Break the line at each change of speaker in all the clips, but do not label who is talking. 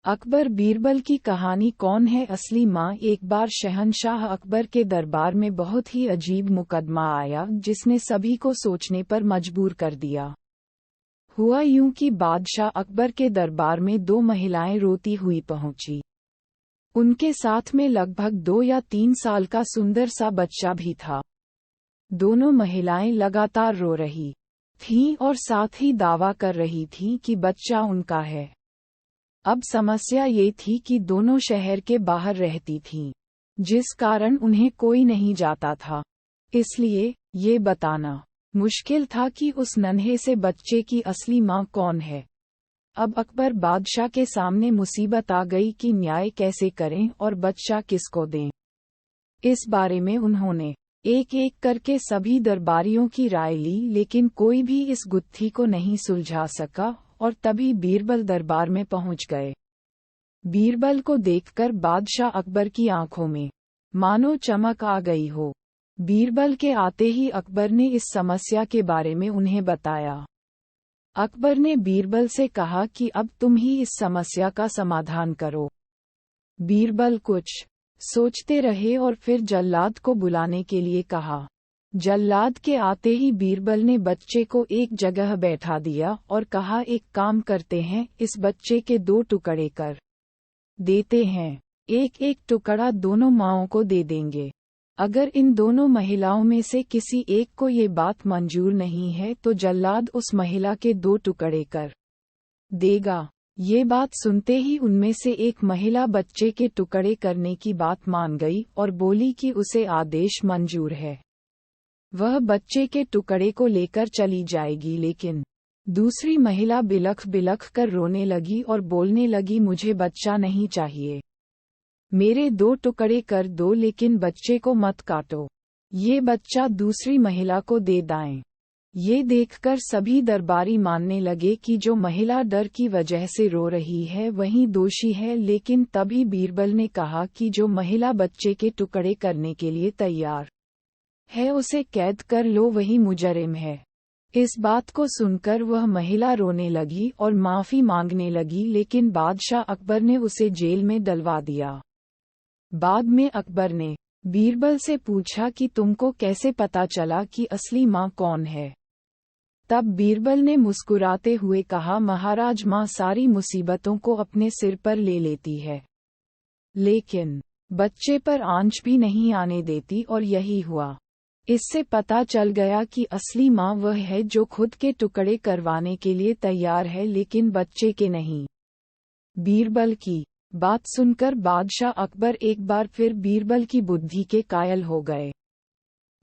अकबर बीरबल की कहानी कौन है असली माँ। एक बार शहंशाह अकबर के दरबार में बहुत ही अजीब मुकदमा आया जिसने सभी को सोचने पर मजबूर कर दिया। हुआ यूं कि बादशाह अकबर के दरबार में दो महिलाएं रोती हुई पहुंची। उनके साथ में लगभग 2 या 3 साल का सुंदर सा बच्चा भी था। दोनों महिलाएं लगातार रो रही थीं और साथ ही दावा कर रही थीं कि बच्चा उनका है। अब समस्या ये थी कि दोनों शहर के बाहर रहती थीं, जिस कारण उन्हें कोई नहीं जाता था। इसलिए ये बताना मुश्किल था कि उस नन्हे से बच्चे की असली माँ कौन है। अब अकबर बादशाह के सामने मुसीबत आ गई कि न्याय कैसे करें और बच्चा किसको दें। इस बारे में उन्होंने एक एक करके सभी दरबारियों की राय ली, लेकिन कोई भी इस गुत्थी को नहीं सुलझा सका। और तभी बीरबल दरबार में पहुंच गए। बीरबल को देखकर बादशाह अकबर की आंखों में मानो चमक आ गई हो। बीरबल के आते ही अकबर ने इस समस्या के बारे में उन्हें बताया। अकबर ने बीरबल से कहा कि अब तुम ही इस समस्या का समाधान करो। बीरबल कुछ सोचते रहे और फिर जल्लाद को बुलाने के लिए कहा। जल्लाद के आते ही बीरबल ने बच्चे को एक जगह बैठा दिया और कहा, एक काम करते हैं, इस बच्चे के 2 टुकड़े कर देते हैं। एक एक टुकड़ा दोनों माँओं को दे देंगे। अगर इन दोनों महिलाओं में से किसी एक को ये बात मंजूर नहीं है तो जल्लाद उस महिला के 2 टुकड़े कर देगा। ये बात सुनते ही उनमें से एक महिला बच्चे के टुकड़े करने की बात मान गई और बोली कि उसे आदेश मंजूर है। वह बच्चे के टुकड़े को लेकर चली जाएगी, लेकिन दूसरी महिला बिलख बिलख कर रोने लगी और बोलने लगी, मुझे बच्चा नहीं चाहिए। मेरे 2 टुकड़े कर दो, लेकिन बच्चे को मत काटो। ये बच्चा दूसरी महिला को दे दाएं। ये देखकर सभी दरबारी मानने लगे कि जो महिला डर की वजह से रो रही है वही दोषी है। लेकिन तभी बीरबल ने कहा कि जो महिला बच्चे के टुकड़े करने के लिए तैयार है उसे कैद कर लो, वही मुजरिम है। इस बात को सुनकर वह महिला रोने लगी और माफी मांगने लगी, लेकिन बादशाह अकबर ने उसे जेल में डलवा दिया। बाद में अकबर ने बीरबल से पूछा कि तुमको कैसे पता चला कि असली माँ कौन है। तब बीरबल ने मुस्कुराते हुए कहा, महाराज, माँ सारी मुसीबतों को अपने सिर पर ले लेती है, लेकिन बच्चे पर आंच भी नहीं आने देती। और यही हुआ। इससे पता चल गया कि असली माँ वह है जो खुद के टुकड़े करवाने के लिए तैयार है, लेकिन बच्चे के नहीं। बीरबल की बात सुनकर बादशाह अकबर एक बार फिर बीरबल की बुद्धि के कायल हो गए।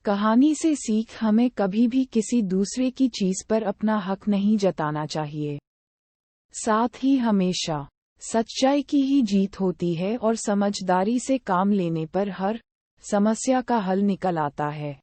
कहानी से सीख, हमें कभी भी किसी दूसरे की चीज पर अपना हक नहीं जताना चाहिए। साथ ही हमेशा सच्चाई की ही जीत होती है और समझदारी से काम लेने पर हर समस्या का हल निकल आता है।